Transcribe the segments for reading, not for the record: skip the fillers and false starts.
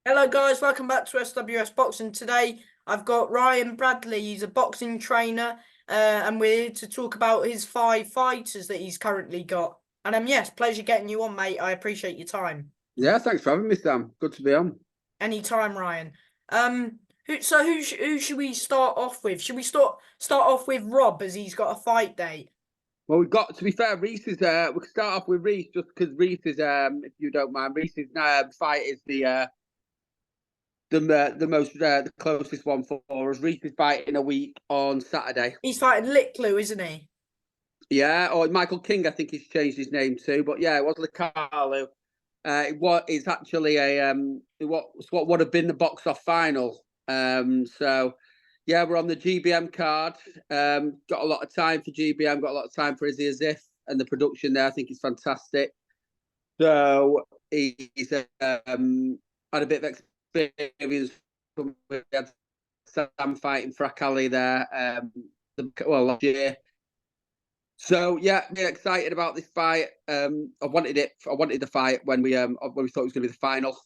Hello guys, welcome back to SWS Boxing. Today I've got Ryan Bradley. He's a boxing trainer, and we're here to talk about his 5 fighters that he's currently got. And yes, pleasure getting you on, mate. I appreciate your time. Yeah, thanks for having me, Sam. Good to be on. Anytime, Ryan. Who should we start off with? Should we start off with Rob as he's got a fight date? Well, we've got to be fair. Reese is. We can start off with Reese just because Reese is. If you don't mind, Reese's fight is the most the closest one for us. Reese is fighting a week on Saturday. He's fighting Licklu, isn't he? Yeah, or Michael King. I think he's changed his name too. But yeah, it was Lucalu. It's actually what would have been the box off final. So yeah, we're on the GBM card. Got a lot of time for GBM. Got a lot of time for Izzy Azif and the production there. I think it's fantastic. So he's had a bit of experience. We had Sam fighting Frakali there. Last year. So yeah, we're excited about this fight. I wanted it. I wanted the fight when we thought it was going to be the final,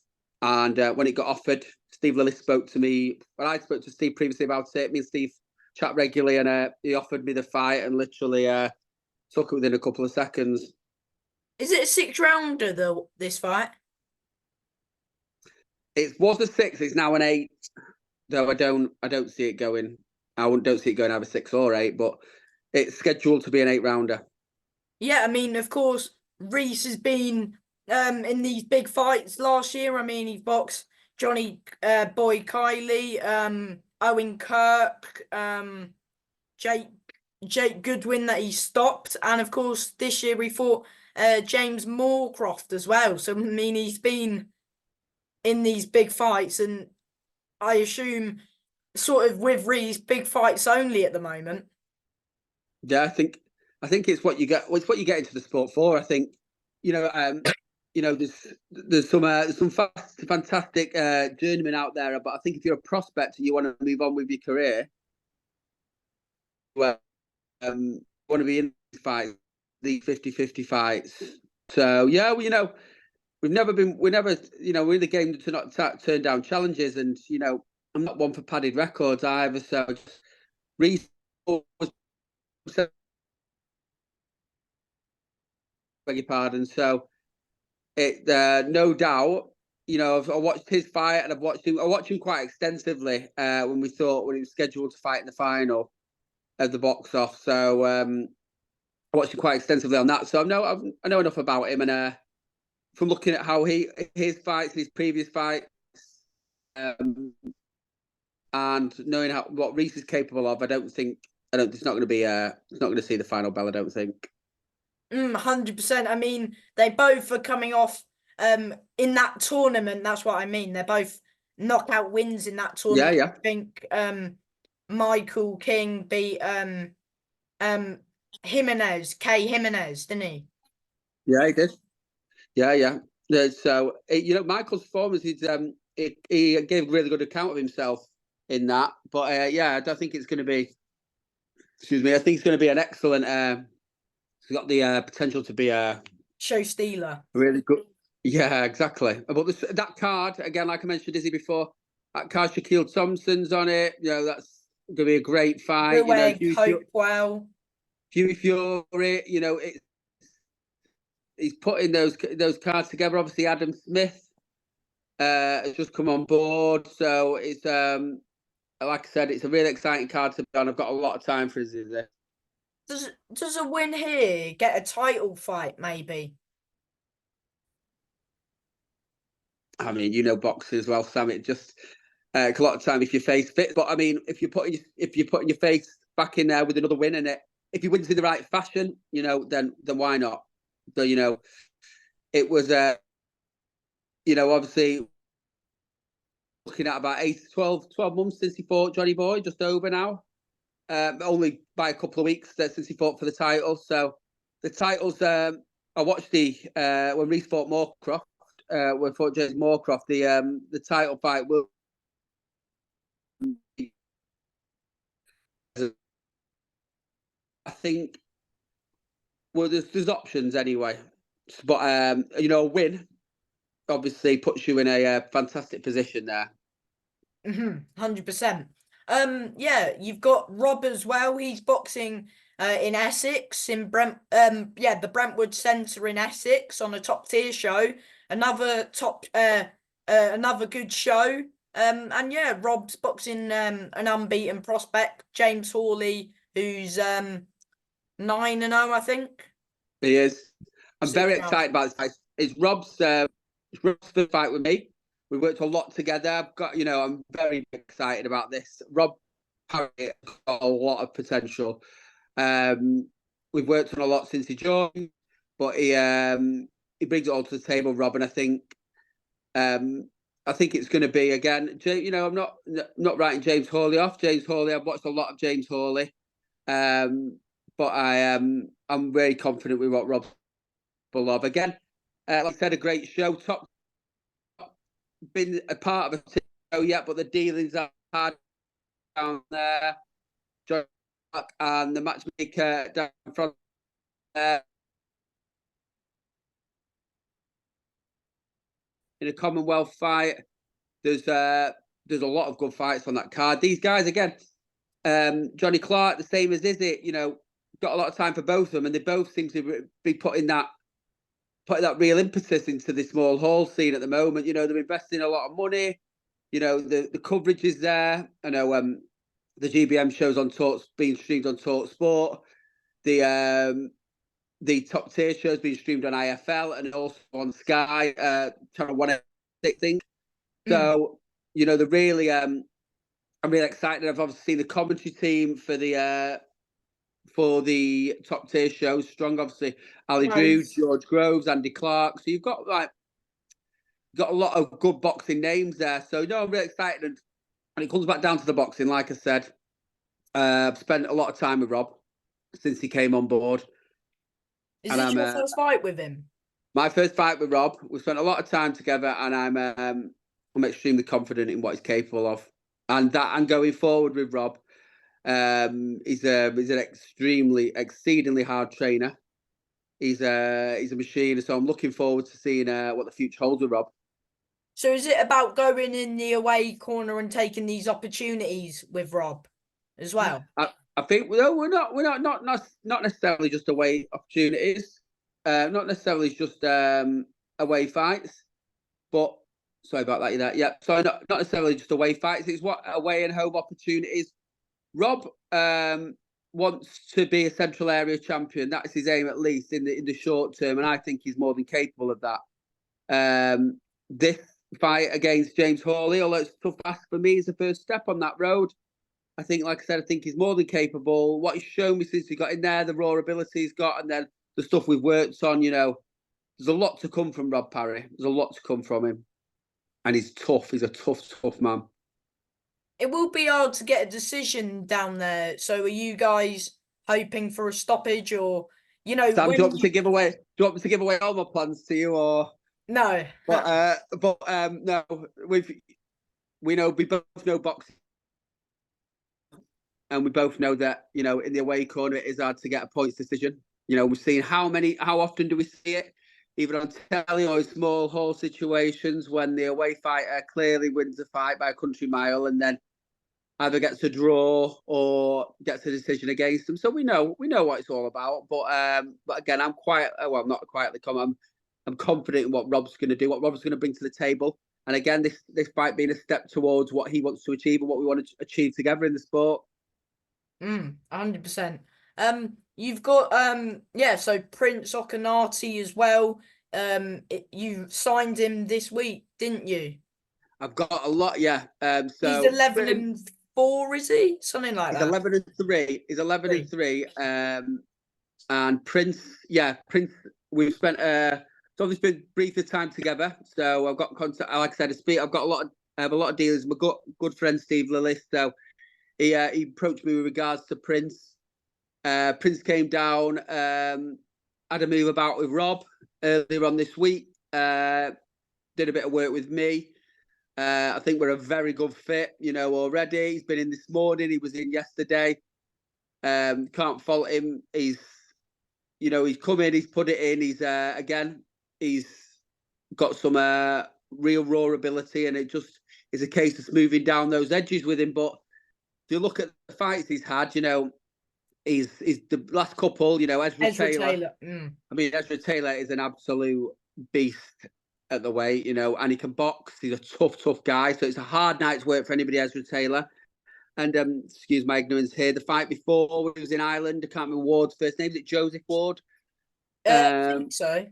and when it got offered, Steve Lillis spoke to me. When I spoke to Steve previously about it, me and Steve chat regularly, and he offered me the fight, and literally took it within a couple of seconds. Is it a 6 rounder though? This fight? It was a 6. It's now an 8. Though I don't see it going. Don't see it going either 6 or 8, but it's scheduled to be an 8 rounder. Yeah, I mean, of course, Reese has been in these big fights last year. I mean, he boxed Johnny Boy Kiley, Owen Kirk, Jake Jake Goodwin that he stopped, and of course this year we fought James Moorcroft as well. So I mean, he's been in these big fights, and I assume sort of with Reese big fights only at the moment. Yeah, I think it's what you get. It's what you get into the sport for. I think, you know, there's some fantastic journeymen out there, but I think if you're a prospect and you want to move on with your career, well, you want to be in these fights, these 50-50 fights. So yeah, we're never, we're in the game to not turn down challenges, and I'm not one for padded records either. So just recently, beg your pardon. So it no doubt, I watched his fight and I watched him quite extensively when he was scheduled to fight in the final of the box off. So I watched him quite extensively on that. So I know enough about him, and from looking at how his fights, his previous fights, um, and knowing what Reese is capable of, I don't think it's not going to be it's not going to see the final bell. I don't think. 100%. I mean, they both are coming off in that tournament. That's what I mean. They're both knockout wins in that Yeah, tournament. yeah. I think Michael King beat um Jimenez, K Jimenez, didn't he? Yeah, he did. Yeah, yeah. So Michael's performance, he gave a really good account of himself in that. But yeah, I don't think it's going to be. Excuse me. I think it's going to be an excellent. It's got the potential to be a Show stealer. really good. Yeah, exactly. But that card again, like I mentioned, Izzy before, that card Shaquille Thompson's on it. That's going to be a great fight. Rueg, Hopewell. Hughie Fury. He's putting those cards together. Obviously, Adam Smith has just come on board, so it's like I said, it's a really exciting card to be on. I've got a lot of time for Izzy. Does a win here get a title fight? Maybe. I mean, boxing as well, Sam. It just a lot of time if your face fits. But I mean, if you're putting your face back in there with another win in it, if he wins in the right fashion, then why not? So it was obviously looking at about 12 months since he fought Johnny Boy, just over now. Only by a couple of weeks since he fought for the title. So the titles, I watched when Reese fought Moorcroft, when fought James Moorcroft, the title fight will. I think. Well, there's options anyway, but a win obviously puts you in a fantastic position there. 100%. Yeah, you've got Rob as well. He's boxing in Essex, in the Brentwood Centre in Essex on a top tier show. Another good show. And yeah, Rob's boxing an unbeaten prospect, James Hawley, who's 9-0, I think. He is. I'm very 6 rounds. excited about this fight. It's Rob's first fight with me. We worked a lot together. I'm very excited about this. Rob Parry got a lot of potential. We've worked on a lot since he joined, but he brings it all to the table, Rob, and I think it's going to be again. I'm not writing James Hawley off. James Hawley, I've watched a lot of James Hawley, but I'm very confident with what Rob will have again. Like I said, a great show. Top been a part of a show yet, but the dealings are hard down there. John and the matchmaker down front there. In a Commonwealth fight, there's a lot of good fights on that card. These guys again, Johnny Clark, the same as Izzy, got a lot of time for both of them, and they both seem to be putting that real impetus into the small hall scene at the moment. They're investing a lot of money. The coverage is there. I know the GBM shows on being streamed on Talk Sport. The top tier shows being streamed on IFL and also on Sky, Channel 106 thing. So, they're really I'm really excited. I've obviously seen the commentary team for the top tier shows. Strong, obviously, Ali Drew, George Groves, Andy Clark. So you've got a lot of good boxing names there. So I'm really excited, and it comes back down to the boxing. Like I said, I've spent a lot of time with Rob since he came on board. Is this your first fight with him? My first fight with Rob. We spent a lot of time together, and I'm extremely confident in what he's capable of, and going forward with Rob. He's an exceedingly hard trainer. He's a machine. So I'm looking forward to seeing what the future holds with Rob. So is it about going in the away corner and taking these opportunities with Rob as well? I think we're not necessarily just away opportunities, not necessarily just away fights, but sorry about that. Yeah, sorry, not necessarily just away fights. It's what away and home opportunities. Rob wants to be a central area champion. That's his aim, at least in the short term, and I think he's more than capable of that. This fight against James Hawley, although it's a tough ask for me, is the first step on that road. I think, like I said, I think he's more than capable. What he's shown me since he got in there, the raw ability he's got, and then the stuff we've worked on, there's a lot to come from Rob Parry. There's a lot to come from him. And he's tough. He's a tough man. It will be hard to get a decision down there. So are you guys hoping for a stoppage, or, Sam, do you want me to give away all my plans to you, or no? But no, we both know boxing. And we both know that, in the away corner, it is hard to get a points decision. We've seen how often do we see it, even on telly or in small hall situations, when the away fighter clearly wins a fight by a country mile and then either gets a draw or gets a decision against them. So we know what it's all about. But again, I'm not quietly calm. I'm confident in what Rob's going to do, what Rob's going to bring to the table. And again, this fight being a step towards what he wants to achieve and what we want to achieve together in the sport. 100%. You've got so Prince Okanati as well. You signed him this week, didn't you? I've got a lot, yeah. So he's 11-4, is he? Something like that. 11-3. He's 11-3. And Prince, we've spent it's obviously been brief time together. So I've got contact. Like I said, I have a lot of dealings. My good friend Steve Lillis. So he approached me with regards to Prince. Prince came down, had a move about with Rob earlier on this week. Did a bit of work with me. I think we're a very good fit, already. He's been in this morning. He was in yesterday. Can't fault him. He's come in. He's put it in. He's got some real raw ability, and it just is a case of smoothing down those edges with him. But if you look at the fights he's had, he's the last couple, Ezra Taylor. I mean, Ezra Taylor is an absolute beast at the weight, and he can box. He's a tough guy. So it's a hard night's work for anybody, Ezra Taylor. And excuse my ignorance here, the fight before when he was in Ireland, I can't remember Ward's first name. Is it Joseph Ward? I think so.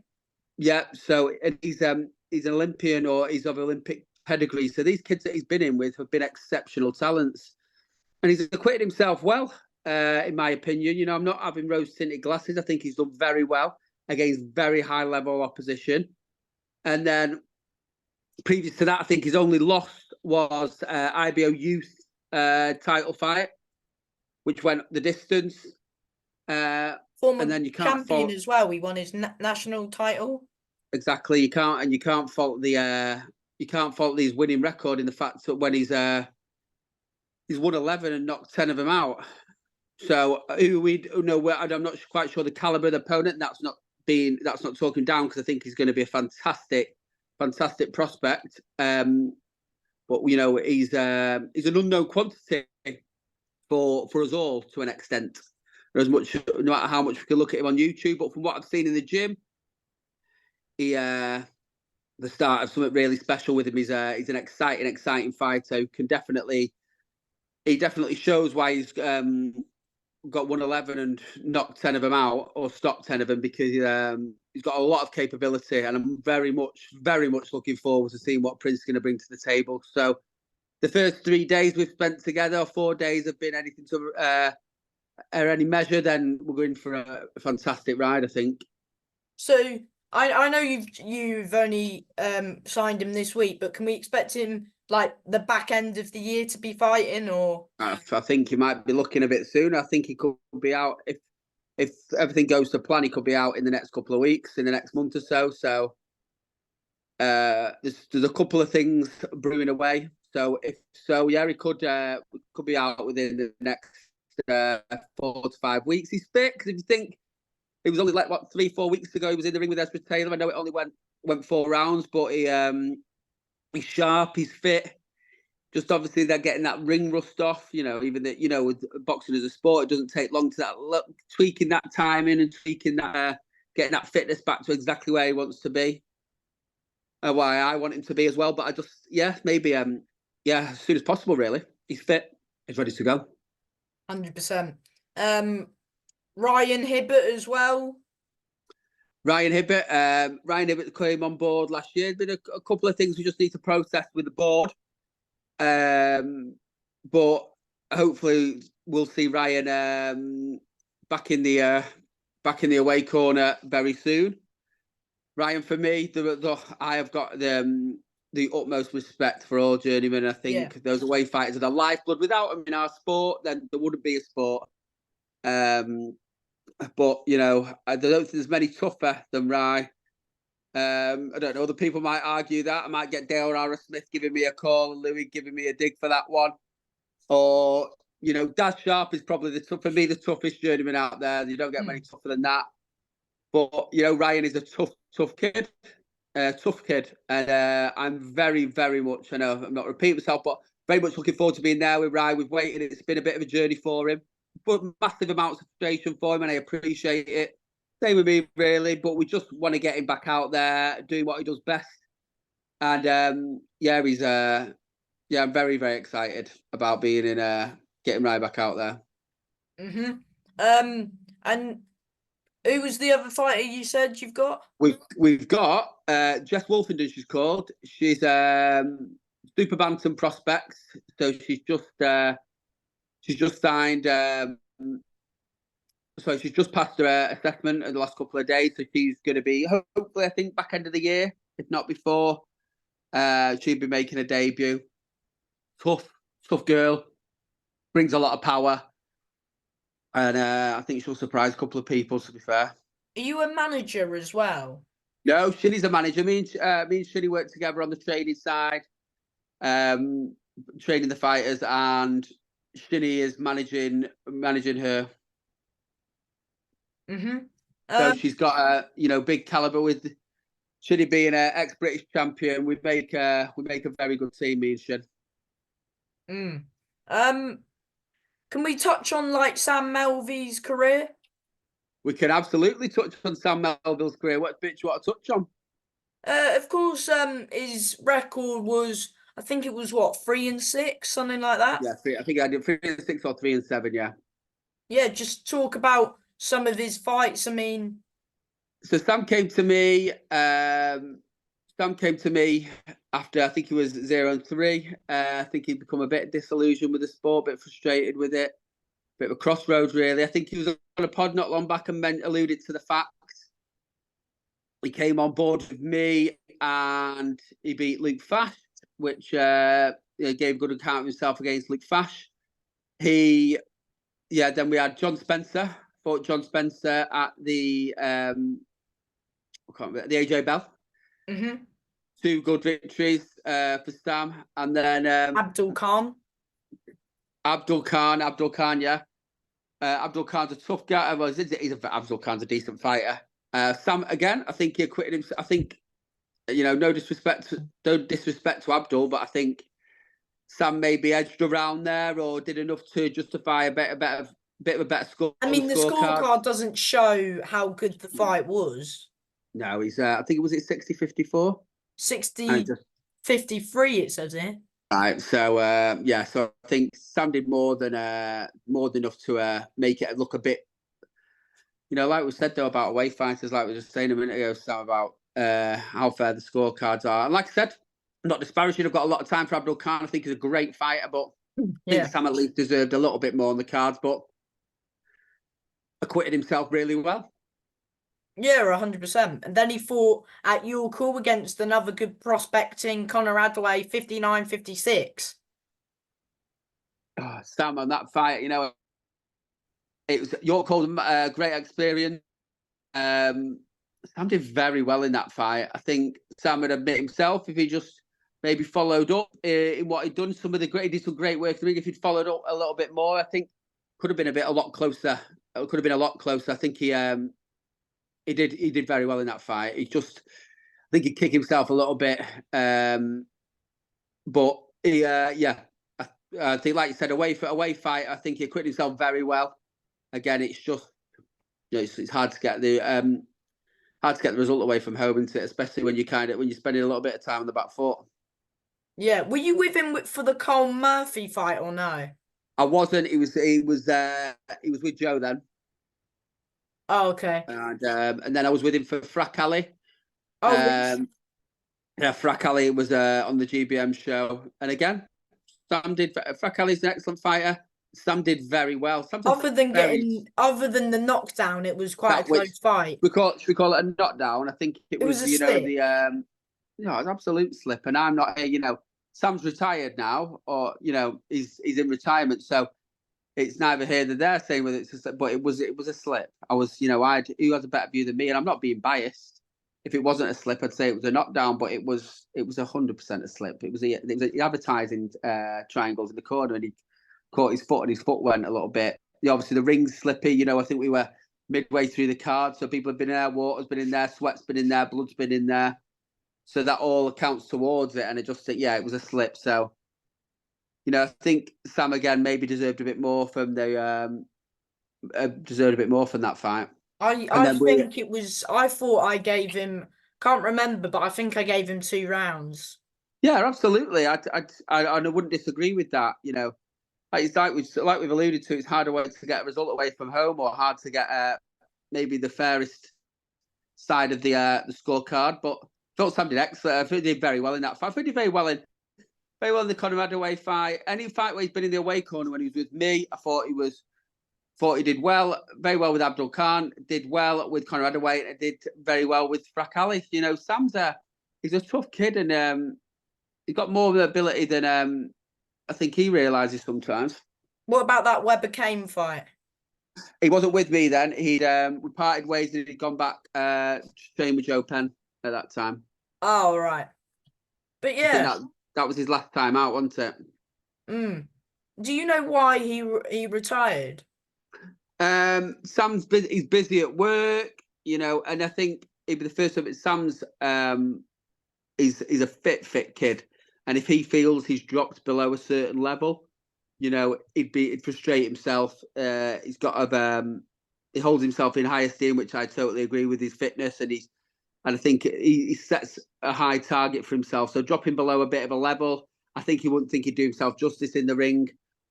Yeah. So he's an Olympian, or he's of Olympic pedigree. So these kids that he's been in with have been exceptional talents, and he's acquitted himself well, in my opinion. I'm not having rose-tinted glasses. I think he's done very well against very high-level opposition. And then previous to that, I think his only loss was IBO Youth title fight, which went the distance. Former and then you can't champion fault as well. He won his national title. Exactly. You can't fault his winning record in the fact that when he's won 11 and knocked 10 of them out. So I'm not quite sure the caliber of the opponent. That's not talking down, because I think he's going to be a fantastic prospect. But he's an unknown quantity for us all to an extent. No matter how much we can look at him on YouTube, but from what I've seen in the gym, he the start of something really special with him. He's an exciting fighter who can definitely shows why he's got 111 and knocked 10 of them out, or stopped 10 of them, because he's got a lot of capability, and I'm very much looking forward to seeing what Prince is going to bring to the table. So the first 3 days we've spent together, or 4 days, have been anything to any measure, then we're going for a fantastic ride, I think. So I know you've only signed him this week, but can we expect him like the back end of the year to be fighting, or? I think he might be looking a bit sooner. I think he could be out if everything goes to plan. He could be out in the next couple of weeks, in the next month or so. So there's a couple of things brewing away. So he could be out within the next 4 to 5 weeks. He's fit, because if you think, it was only 3-4 weeks ago he was in the ring with Ezra Taylor. I know it only went 4 rounds, but he's sharp, he's fit. Just obviously they're getting that ring rust off. Even that, with boxing as a sport, it doesn't take long to tweaking that timing and tweaking that, getting that fitness back to exactly where he wants to be. Why I want him to be as well. But I just, maybe, as soon as possible, really. He's fit, he's ready to go. 100%. Ryan Hibbert as well. Ryan Hibbert came on board last year. There's been a couple of things we just need to process with the board. But hopefully we'll see Ryan back in the away corner very soon. Ryan, for me, I have got the utmost respect for all journeymen. I think those away fighters are the lifeblood. Without them in our sport, then there wouldn't be a sport. But I don't think there's many tougher than Rye. I don't know. Other people might argue that. I might get Dale Rara Smith giving me a call and Louis giving me a dig for that one. Or, Daz Sharp is probably for me the toughest journeyman out there. You don't get many tougher than that. But Ryan is a tough kid. And I'm very, very much, I know I'm not repeating myself, but very much looking forward to being there with Ryan. We've waited. It's been a bit of a journey for him, but massive amounts of frustration for him, and I appreciate it. Same with me, really, but we just want to get him back out there, doing what he does best. And he's I'm very, very excited about being in getting Ryan back out there. And who was the other fighter you said you've got? We've got Jess Wolfenden, she's called. She's super bantam prospects, so she's just signed. So she's just passed her assessment in the last couple of days. So she's going to be, hopefully, I think, back end of the year, if not before. She'll be making a debut. Tough girl. Brings a lot of power. And I think she'll surprise a couple of people, to be fair. Are you a manager as well? No, Shinny's a manager. Me and Shinny work together on the training side, training the fighters, and Shinny is managing her. So she's got a big caliber with. Shinny being an ex-British champion, we make a very good team, me and Shin. Can we touch on like Sam Melvy's career? We can absolutely touch on Sam Melville's career. What bit you want to touch on? Of course, his record was, I think it was what, 3-6, something like that. Yeah, I think I did 3-6 or 3-7. Yeah. Yeah, just talk about some of his fights. I mean, so Sam came to me. Sam came to me after I think he was 0-3. I think he'd become a bit disillusioned with the sport, a bit frustrated with it, bit of a crossroads really. I think he was on a pod not long back and alluded to the fact he came on board with me and he beat Luke Fash, which gave good account of himself against Luke Fash. Then we had John Spencer. Fought John Spencer at the AJ Bell. Mm-hmm. 2 good victories for Sam, and then Abdul Khan. Abdul Khan, yeah. Abdul Khan's a tough guy. Abdul Khan's a decent fighter. Sam again, I think he acquitted himself. I think no disrespect to Abdul, but I think Sam maybe edged around there or did enough to justify a bit of a better score. I mean, the scorecard doesn't show how good the fight was. No, he's I think it was 60-54? 60-53, it says here. Right, so so I think Sam did more than enough to make it look a bit, like we said though about away fighters, like we were just saying a minute ago, Sam, about how fair the scorecards are. And like I said, I'm not disparaging. I've got a lot of time for Abdul Khan. I think he's a great fighter, but I think Sam at least deserved a little bit more on the cards, but acquitted himself really well. Yeah, 100%. And then he fought at York Hall against another good prospecting Conor Adway, 59-56. Oh, Sam on that fight, it was York Hall, great experience. Sam did very well in that fight. I think Sam would admit himself if he just maybe followed up in what he'd done. He did some great work. If he'd followed up a little bit more, I think could have been a lot closer. It could have been a lot closer. I think he did very well in that fight. I think he kicked himself a little bit. But I think, like you said, away fight, I think he acquitted himself very well. Again, it's just it's hard to get the result away from home, isn't it? Especially when you're spending a little bit of time on the back foot. Yeah, were you with him for the Cole Murphy fight or no? I wasn't. He was with Joe then. Oh, okay. And then I was with him for Frak Ali. Oh, yes. Yeah, Frak Ali was on the GBM show, and again, Frak Ali's an excellent fighter. Sam did very well. Other than the knockdown, it was quite a close fight. We call it a knockdown. I think it was a slip. An absolute slip. And I'm not here. Sam's retired now, or he's in retirement, so it's neither here nor there saying whether it's a slip. But it was a slip. I was, who has a better view than me, and I'm not being biased. If it wasn't a slip, I'd say it was a knockdown, but it was 100% a slip. It was the advertising triangles in the corner, and he caught his foot, and his foot went a little bit. Obviously, the ring's slippy. I think we were midway through the card, so people have been in there, water's been in there, sweat's been in there, blood's been in there. So that all accounts towards it, and it was a slip. So, I think Sam again maybe deserved a bit more from that fight. I thought I gave him, can't remember, but I think I gave him 2 rounds. Yeah, absolutely. I wouldn't disagree with that. Like we've alluded to, it's harder to get a result away from home, or hard to get maybe the fairest side of the scorecard. But I thought Sam did excellent. I thought he did very well in that fight. I thought he did very well in the Conor Adway fight. Any fight where he's been in the away corner when he was with me, I thought he did very well with Abdul Khan, did well with Conor Adway, and did very well with Frak Ali. Sam's he's a tough kid, and he's got more ability than I think he realises sometimes. What about that Weber Kane fight? He wasn't with me then. We parted ways, and he'd gone back training with Joe Penn at that time. Oh, right. But yeah, that was his last time out, wasn't it? Do you know why he retired? Sam's busy. He's busy at work, and I think he'd be the first of it. Sam's is a fit kid, and if he feels he's dropped below a certain level, you know, he'd frustrate himself. He's got he holds himself in high esteem, which I totally agree with his fitness, and I think he sets a high target for himself. So dropping below a bit of a level, I think he wouldn't think he'd do himself justice in the ring.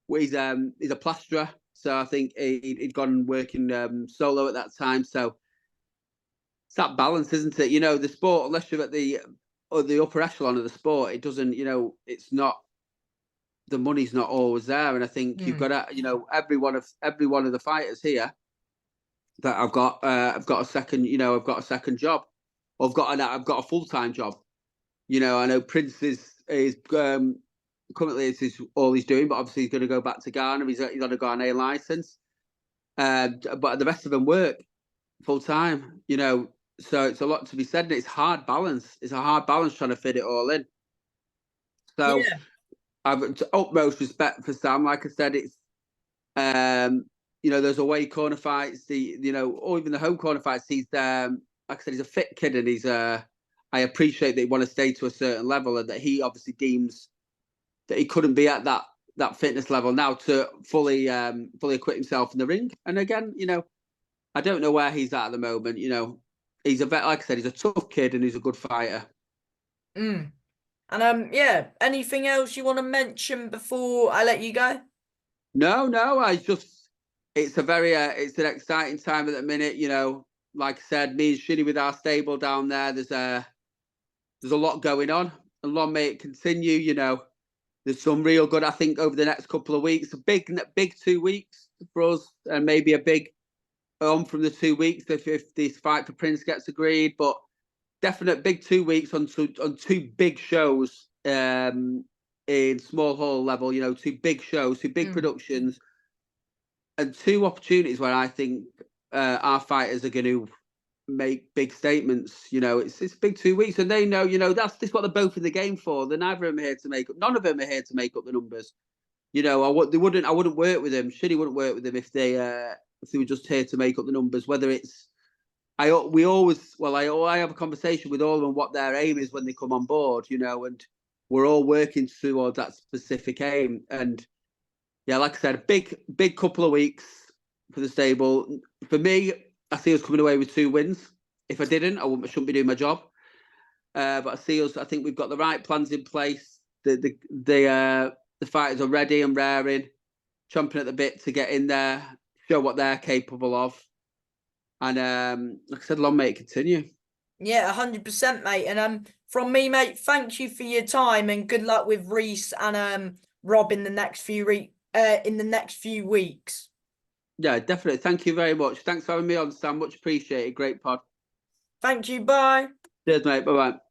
He's a plasterer, so I think he'd gone working solo at that time. So it's that balance, isn't it? You know, the sport, unless you're at the upper echelon of the sport, it doesn't. You know, it's not. The money's not always there, and I think you've got to. You know, every one of the fighters here that I've got a second. You know, I've got a second job. I've got a full-time job. You know, I know Prince is currently it's all he's doing, but obviously he's going to go back to Ghana. He's got a Ghana license, but the rest of them work full time. You know, so it's a lot to be said. And it's hard balance. It's a hard balance trying to fit it all in. So Yeah. I've utmost respect for Sam. Like I said, it's you know, there's away corner fights, or even the home corner fights. He's like I said, he's a fit kid, and he's I appreciate that he want to stay to a certain level, and that he obviously deems that he couldn't be at that fitness level now to fully equip himself in the ring. And again, you know, I don't know where he's at the moment. You know, he's like I said, he's a tough kid and he's a good fighter. And yeah, anything else you want to mention before I let you go? No, it's an exciting time at the minute. You know, like I said, me and Shinny with our stable down there. There's a lot going on, and long may it continue. You know, there's some real good. I think over the next couple of weeks, a big 2 weeks for us, and maybe a big on from the 2 weeks if this fight for Prince gets agreed. But definite big 2 weeks on two big shows in small hall level. You know, two big shows, two big productions, and two opportunities where I think our fighters are going to make big statements. You know, it's big 2 weeks, and they know. You know, that's what they're both in the game for. They're neither of them here to make up. None of them are here to make up the numbers. You know, I wouldn't work with them. Shitty wouldn't work with them if they were just here to make up the numbers. Whether it's I have a conversation with all of them what their aim is when they come on board. You know, and we're all working towards that specific aim. And yeah, like I said, a big couple of weeks for the stable. For me, I see us coming away with 2 wins. If I didn't, I shouldn't be doing my job. But I think we've got the right plans in place. The fighters are ready and raring, chomping at the bit to get in there, show what they're capable of. And like I said, long may it continue. Yeah, 100%, mate. And from me, mate, thank you for your time, and good luck with Reese and Rob in the next few weeks. Yeah, definitely. Thank you very much. Thanks for having me on, Sam. Much appreciated. Great pod. Thank you. Bye. Cheers, mate. Bye-bye.